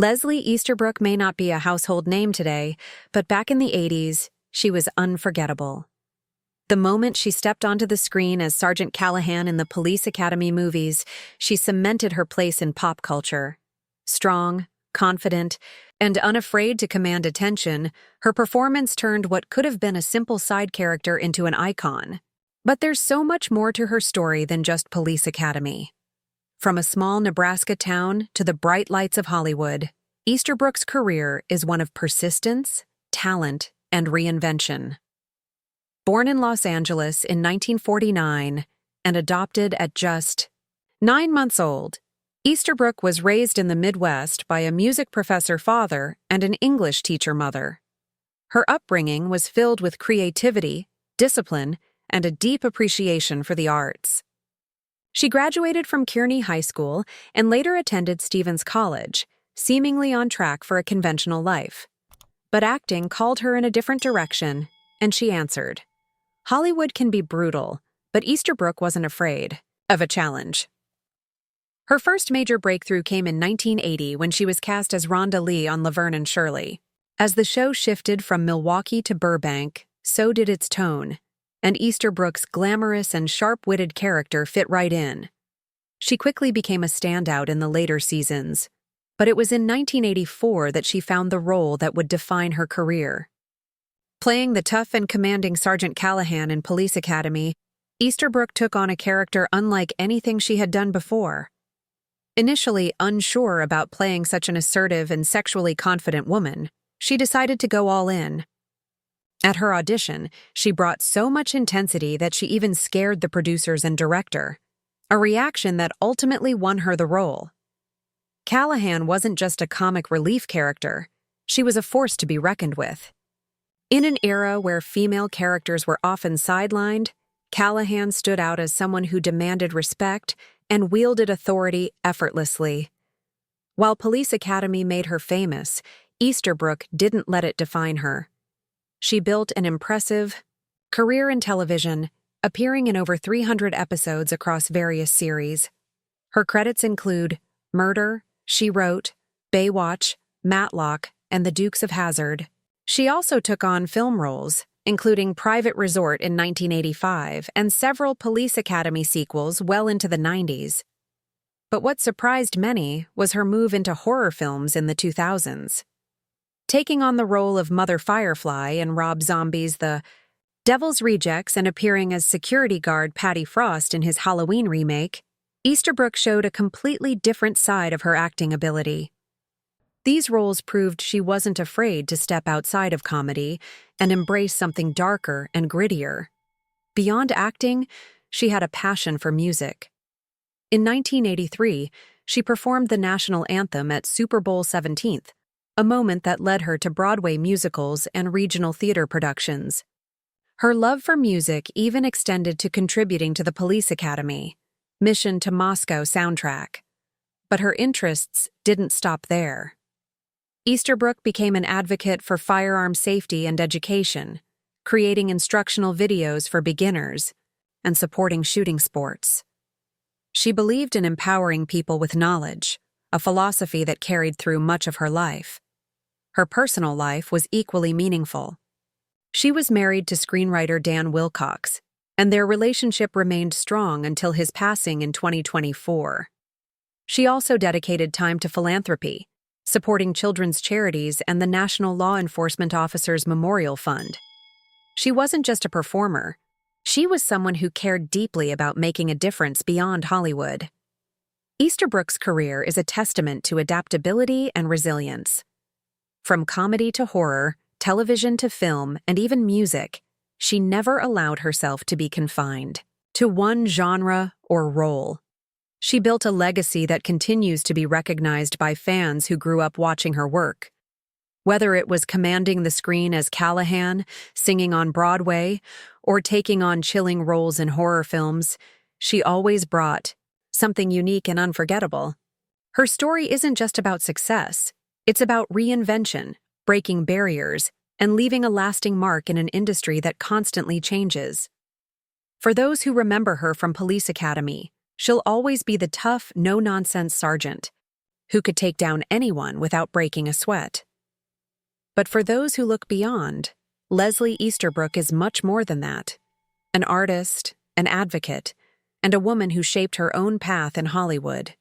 Leslie Easterbrook may not be a household name today, but back in the 80s, she was unforgettable. The moment she stepped onto the screen as Sergeant Callahan in the Police Academy movies, she cemented her place in pop culture. Strong, confident, and unafraid to command attention, her performance turned what could have been a simple side character into an icon. But there's so much more to her story than just Police Academy. From a small Nebraska town to the bright lights of Hollywood, Easterbrook's career is one of persistence, talent, and reinvention. Born in Los Angeles in 1949 and adopted at just 9 months old, Easterbrook was raised in the Midwest by a music professor father and an English teacher mother. Her upbringing was filled with creativity, discipline, and a deep appreciation for the arts. She graduated from Kearney High School and later attended Stevens College, seemingly on track for a conventional life. But acting called her in a different direction, and she answered. Hollywood can be brutal, but Easterbrook wasn't afraid of a challenge. Her first major breakthrough came in 1980 when she was cast as Rhonda Lee on Laverne Shirley. As the show shifted from Milwaukee to Burbank, so did its tone, and Easterbrook's glamorous and sharp-witted character fit right in. She quickly became a standout in the later seasons, but it was in 1984 that she found the role that would define her career. Playing the tough and commanding Sergeant Callahan in Police Academy, Easterbrook took on a character unlike anything she had done before. Initially unsure about playing such an assertive and sexually confident woman, she decided to go all in. At her audition, she brought so much intensity that she even scared the producers and director, a reaction that ultimately won her the role. Callahan wasn't just a comic relief character, she was a force to be reckoned with. In an era where female characters were often sidelined, Callahan stood out as someone who demanded respect and wielded authority effortlessly. While Police Academy made her famous, Easterbrook didn't let it define her. She built an impressive career in television, appearing in over 300 episodes across various series. Her credits include Murder, She Wrote, Baywatch, Matlock, and The Dukes of Hazzard. She also took on film roles, including Private Resort in 1985 and several Police Academy sequels well into the 90s. But what surprised many was her move into horror films in the 2000s. Taking on the role of Mother Firefly in Rob Zombie's The Devil's Rejects and appearing as security guard Patty Frost in his Halloween remake, Easterbrook showed a completely different side of her acting ability. These roles proved she wasn't afraid to step outside of comedy and embrace something darker and grittier. Beyond acting, she had a passion for music. In 1983, she performed the national anthem at Super Bowl XVII, a moment that led her to Broadway musicals and regional theater productions. Her love for music even extended to contributing to the Police Academy, Mission to Moscow soundtrack. But her interests didn't stop there. Easterbrook became an advocate for firearm safety and education, creating instructional videos for beginners and supporting shooting sports. She believed in empowering people with knowledge, a philosophy that carried through much of her life. Her personal life was equally meaningful. She was married to screenwriter Dan Wilcox, and their relationship remained strong until his passing in 2024. She also dedicated time to philanthropy, supporting children's charities and the National Law Enforcement Officers Memorial Fund. She wasn't just a performer. She was someone who cared deeply about making a difference beyond Hollywood. Easterbrook's career is a testament to adaptability and resilience. From comedy to horror, television to film, and even music, she never allowed herself to be confined to one genre or role. She built a legacy that continues to be recognized by fans who grew up watching her work. Whether it was commanding the screen as Callahan, singing on Broadway, or taking on chilling roles in horror films, she always brought something unique and unforgettable. Her story isn't just about success. It's about reinvention, breaking barriers, and leaving a lasting mark in an industry that constantly changes. For those who remember her from Police Academy, she'll always be the tough, no-nonsense sergeant who could take down anyone without breaking a sweat. But for those who look beyond, Leslie Easterbrook is much more than that. An artist, an advocate, and a woman who shaped her own path in Hollywood.